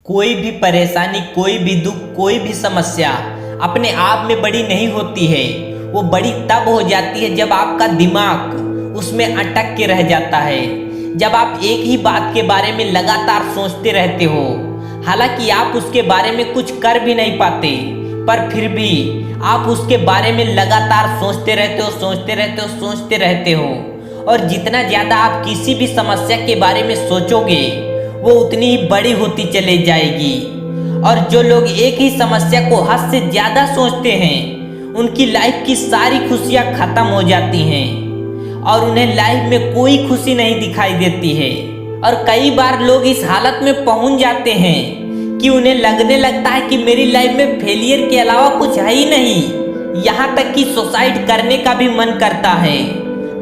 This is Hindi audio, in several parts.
कोई भी परेशानी, कोई भी दुख, कोई भी समस्या अपने आप में बड़ी नहीं होती है। वो बड़ी तब हो जाती है जब आपका दिमाग उसमें अटक के रह जाता है, जब आप एक ही बात के बारे में लगातार सोचते रहते हो। हालांकि आप उसके बारे में कुछ कर भी नहीं पाते, पर फिर भी आप उसके बारे में लगातार सोचते रहते हो, सोचते रहते हो, सोचते रहते हो। और जितना ज़्यादा आप किसी भी समस्या के बारे में सोचोगे, वो उतनी ही बड़ी होती चली जाएगी। और जो लोग एक ही समस्या को हद से ज़्यादा सोचते हैं, उनकी लाइफ की सारी खुशियाँ खत्म हो जाती हैं और उन्हें लाइफ में कोई खुशी नहीं दिखाई देती है। और कई बार लोग इस हालत में पहुंच जाते हैं कि उन्हें लगने लगता है कि मेरी लाइफ में फेलियर के अलावा कुछ है ही नहीं। यहाँ तक कि सुसाइड करने का भी मन करता है।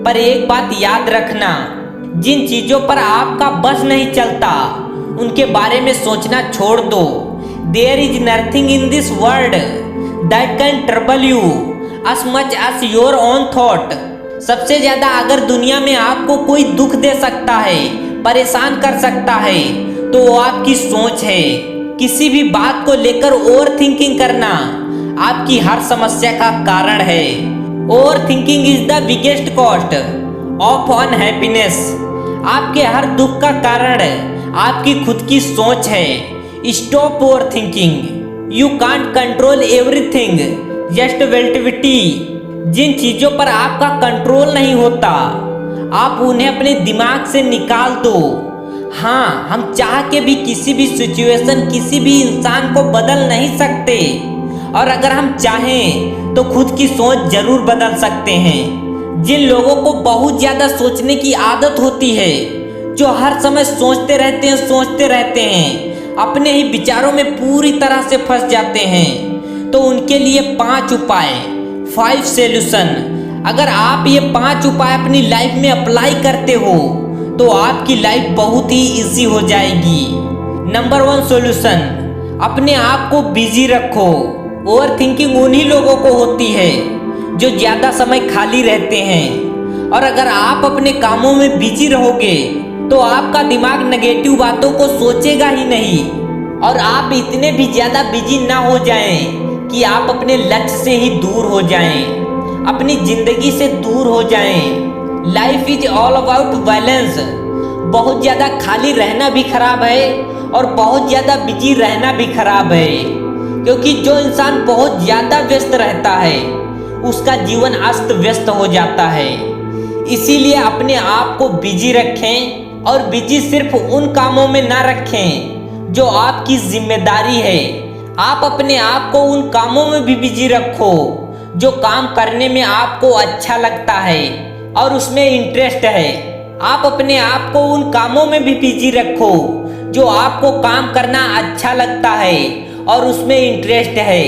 पर एक बात याद रखना, जिन चीज़ों पर आपका बस नहीं चलता, उनके बारे में सोचना छोड़ दो। There is nothing in this world that can trouble you as much as your own thought। सबसे ज़्यादा अगर दुनिया में आपको कोई दुख दे सकता है, परेशान कर सकता है, तो वो आपकी सोच है। किसी भी बात को लेकर ओवर थिंकिंग करना आपकी हर समस्या का कारण है। Over thinking is the biggest cost of unhappiness. आपके हर दुख का कारण आपकी खुद की सोच है। Stop over thinking. You can't control everything, just वेल्टिविटी। जिन चीज़ों पर आपका कंट्रोल नहीं होता, आप उन्हें अपने दिमाग से निकाल दो। हाँ, हम चाह के भी किसी भी सिचुएशन, किसी भी इंसान को बदल नहीं सकते, और अगर हम चाहें तो खुद की सोच जरूर बदल सकते हैं। जिन लोगों को बहुत ज़्यादा सोचने की आदत होती है, जो हर समय सोचते रहते हैं, सोचते रहते हैं, अपने ही विचारों में पूरी तरह से फंस जाते हैं, तो उनके लिए 5 उपाय, 5 सॉल्यूशन। अगर आप ये 5 उपाय अपनी लाइफ में अप्लाई करते हो, तो आपकी लाइफ बहुत ही इजी हो जाएगी। नंबर 1 सॉल्यूशन, अपने आप को बिजी रखो। ओवर थिंकिंग उन्हीं लोगों को होती है जो ज़्यादा समय खाली रहते हैं। और अगर आप अपने कामों में बिजी रहोगे, तो आपका दिमाग नेगेटिव बातों को सोचेगा ही नहीं, और आप इतने भी ज़्यादा बिजी ना हो जाएं कि आप अपने लक्ष्य से ही दूर हो जाएं, अपनी ज़िंदगी से दूर हो जाएं। Life is all about balance. बहुत ज़्यादा खाली रहना भी खराब है और बहुत ज़्यादा बिजी रहना भी खराब है, क्योंकि जो इंसान बहुत ज़्यादा व्यस्त रहता है, उसका जीवन अस्त व्यस्त हो जाता है। इसीलिए अपने आप को बिजी रखें, और बिजी सिर्फ उन कामों में ना रखें जो आपकी जिम्मेदारी है। आप अपने आप को उन कामों में भी बिजी रखो जो काम करने में आपको अच्छा लगता है और उसमें इंटरेस्ट है। आप अपने आप को उन कामों में भी बिजी रखो जो आपको काम करना अच्छा लगता है और उसमें इंटरेस्ट है।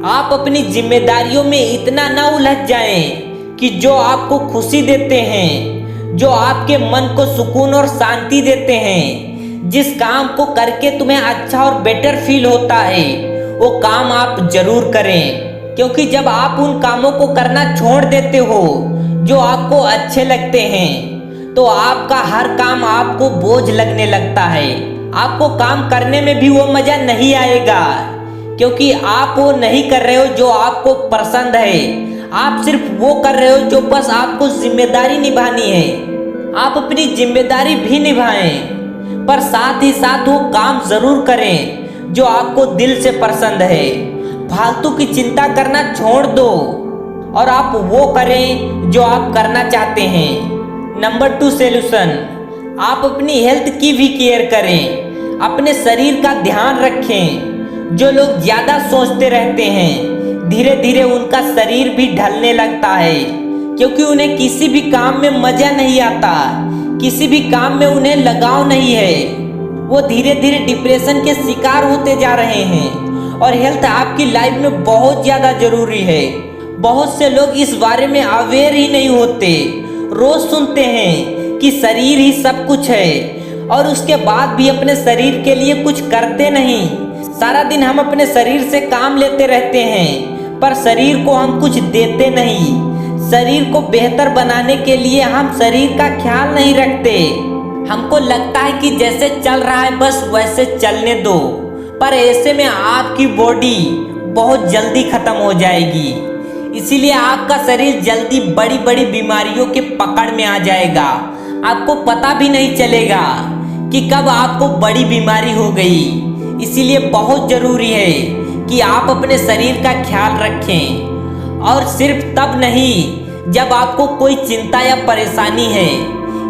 आप अपनी जिम्मेदारियों में इतना ना उलझ जाएं कि जो आपको खुशी देते हैं, जो आपके मन को सुकून और शांति देते हैं, जिस काम को करके तुम्हें अच्छा और बेटर फील होता है, वो काम आप जरूर करें। क्योंकि जब आप उन कामों को करना छोड़ देते हो जो आपको अच्छे लगते हैं, तो आपका हर काम आपको बोझ लगने लगता है। आपको काम करने में भी वो मजा नहीं आएगा, क्योंकि आप वो नहीं कर रहे हो जो आपको पसंद है। आप सिर्फ वो कर रहे हो जो बस आपको जिम्मेदारी निभानी है। आप अपनी जिम्मेदारी भी निभाएं, पर साथ ही साथ वो काम जरूर करें जो आपको दिल से पसंद है। फालतू की चिंता करना छोड़ दो और आप वो करें जो आप करना चाहते हैं। नंबर 2 सॉल्यूशन, आप अपनी हेल्थ की भी केयर करें, अपने शरीर का ध्यान रखें। जो लोग ज़्यादा सोचते रहते हैं, धीरे धीरे उनका शरीर भी ढलने लगता है, क्योंकि उन्हें किसी भी काम में मज़ा नहीं आता, किसी भी काम में उन्हें लगाव नहीं है। वो धीरे धीरे डिप्रेशन के शिकार होते जा रहे हैं। और हेल्थ आपकी लाइफ में बहुत ज़्यादा ज़रूरी है। बहुत से लोग इस बारे में अवेयर ही नहीं होते। रोज़ सुनते हैं कि शरीर ही सब कुछ है, और उसके बाद भी अपने शरीर के लिए कुछ करते नहीं। सारा दिन हम अपने शरीर से काम लेते रहते हैं, पर शरीर को हम कुछ देते नहीं। शरीर को बेहतर बनाने के लिए हम शरीर का ख्याल नहीं रखते। हमको लगता है कि जैसे चल रहा है बस वैसे चलने दो, पर ऐसे में आपकी बॉडी बहुत जल्दी खत्म हो जाएगी। इसीलिए आपका शरीर जल्दी बड़ी बड़ी बीमारियों के पकड़ में आ जाएगा। आपको पता भी नहीं चलेगा कि कब आपको बड़ी बीमारी हो गई। इसीलिए बहुत जरूरी है कि आप अपने शरीर का ख्याल रखें, और सिर्फ तब नहीं जब आपको कोई चिंता या परेशानी है।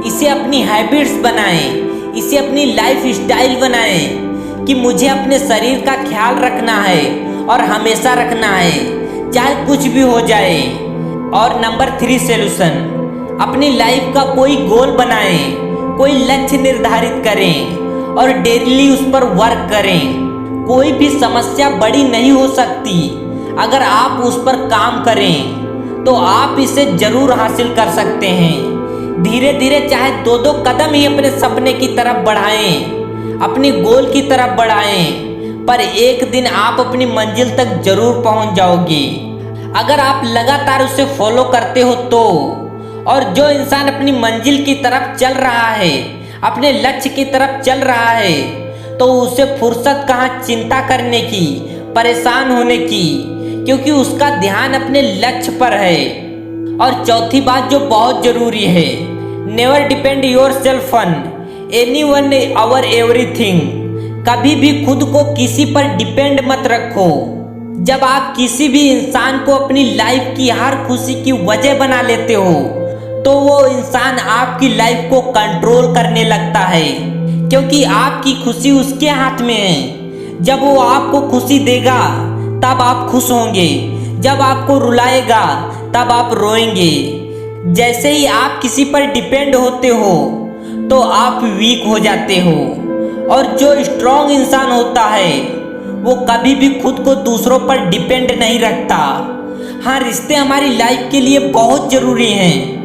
इसे अपनी हैबिट्स बनाएं, इसे अपनी लाइफ स्टाइल बनाएं कि मुझे अपने शरीर का ख्याल रखना है और हमेशा रखना है, चाहे कुछ भी हो जाए। और नंबर 3 सॉल्यूशन, अपनी लाइफ का कोई गोल बनाएं, कोई लक्ष्य निर्धारित करें और डेली उस पर वर्क करें। कोई भी समस्या बड़ी नहीं हो सकती, अगर आप उस पर काम करें तो आप इसे जरूर हासिल कर सकते हैं। धीरे धीरे चाहे 2-2 कदम ही अपने सपने की तरफ बढ़ाएं, अपनी गोल की तरफ बढ़ाएं, पर एक दिन आप अपनी मंजिल तक जरूर पहुंच जाओगे अगर आप लगातार उसे फॉलो करते हो तो। और जो इंसान अपनी मंजिल की तरफ चल रहा है, अपने लक्ष्य की तरफ चल रहा है, तो उसे फुर्सत कहाँ चिंता करने की, परेशान होने की, क्योंकि उसका ध्यान अपने लक्ष्य पर है। और चौथी बात जो बहुत जरूरी है, never depend yourself on anyone और एवरीथिंग। कभी भी खुद को किसी पर डिपेंड मत रखो। जब आप किसी भी इंसान को अपनी लाइफ की हर खुशी की वजह बना लेते हो तो वो इंसान आपकी लाइफ को कंट्रोल करने लगता है, क्योंकि आपकी खुशी उसके हाथ में है। जब वो आपको खुशी देगा तब आप खुश होंगे, जब आपको रुलाएगा तब आप रोएंगे। जैसे ही आप किसी पर डिपेंड होते हो तो आप वीक हो जाते हो, और जो स्ट्रॉन्ग इंसान होता है वो कभी भी खुद को दूसरों पर डिपेंड नहीं रखता। हाँ, रिश्ते हमारी लाइफ के लिए बहुत जरूरी हैं,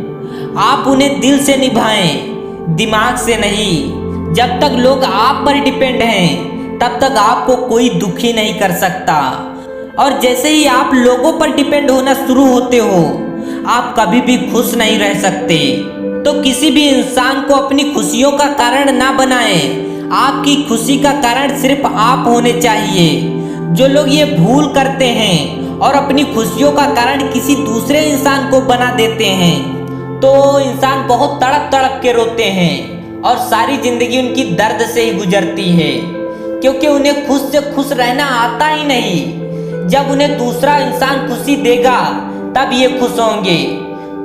आप उन्हें दिल से निभाएं, दिमाग से नहीं। जब तक लोग आप पर डिपेंड हैं तब तक आपको कोई दुखी नहीं कर सकता, और जैसे ही आप लोगों पर डिपेंड होना शुरू होते हो आप कभी भी खुश नहीं रह सकते। तो किसी भी इंसान को अपनी खुशियों का कारण ना बनाएं। आपकी खुशी का कारण सिर्फ आप होने चाहिए। जो लोग ये भूल करते हैं और अपनी खुशियों का कारण किसी दूसरे इंसान को बना देते हैं तो इंसान बहुत तड़प तड़प के रोते हैं और सारी जिंदगी उनकी दर्द से ही गुजरती है, क्योंकि उन्हें खुश से खुश रहना आता ही नहीं। जब उन्हें दूसरा इंसान खुशी देगा तब ये खुश होंगे।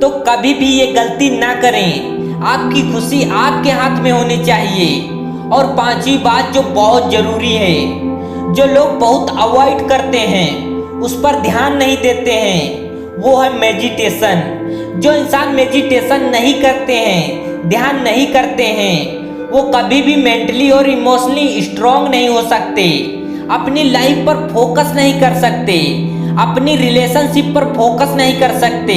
तो कभी भी ये गलती ना करें, आपकी खुशी आपके हाथ में होनी चाहिए। और 5वीं बात जो बहुत जरूरी है, जो लोग बहुत अवॉइड करते हैं, उस पर ध्यान नहीं देते हैं, वो है मेडिटेशन। जो इंसान मेडिटेशन नहीं करते हैं, ध्यान नहीं करते हैं, वो कभी भी मेंटली और इमोशनली स्ट्रांग नहीं हो सकते, अपनी लाइफ पर फोकस नहीं कर सकते, अपनी रिलेशनशिप पर फोकस नहीं कर सकते।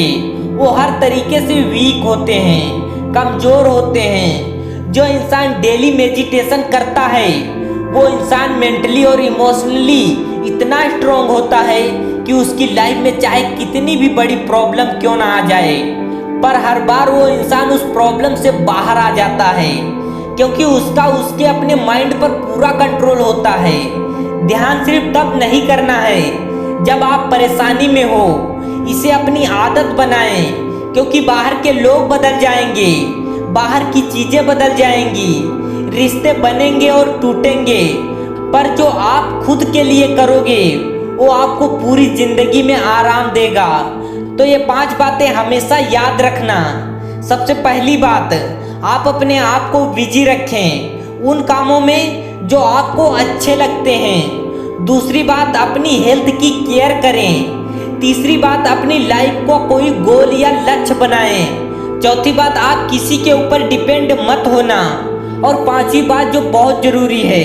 वो हर तरीके से वीक होते हैं, कमजोर होते हैं। जो इंसान डेली मेडिटेशन करता है वो इंसान मेंटली और इमोशनली इतना स्ट्रांग होता है कि उसकी लाइफ में चाहे कितनी भी बड़ी प्रॉब्लम क्यों ना आ जाए, पर हर बार वो इंसान उस प्रॉब्लम से बाहर आ जाता है, क्योंकि उसका उसके अपने माइंड पर पूरा कंट्रोल होता है। ध्यान सिर्फ तब नहीं करना है जब आप परेशानी में हो, इसे अपनी आदत बनाएं, क्योंकि बाहर के लोग बदल जाएंगे, बाहर की चीजें बदल जाएंगी, रिश्ते बनेंगे और टूटेंगे, पर जो आप खुद के लिए करोगे वो आपको पूरी जिंदगी में आराम देगा। तो ये 5 बातें हमेशा याद रखना। सबसे पहली बात, आप अपने आप को बिजी रखें उन कामों में जो आपको अच्छे लगते हैं। दूसरी बात, अपनी हेल्थ की केयर करें। तीसरी बात, अपनी लाइफ को कोई गोल या लक्ष्य बनाएं। चौथी बात, आप किसी के ऊपर डिपेंड मत होना। और 5वीं बात जो बहुत जरूरी है,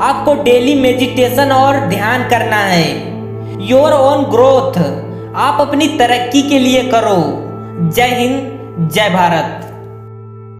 आपको डेली मेडिटेशन और ध्यान करना है। योर ओन ग्रोथ, आप अपनी तरक्की के लिए करो। जय हिंद, जय भारत।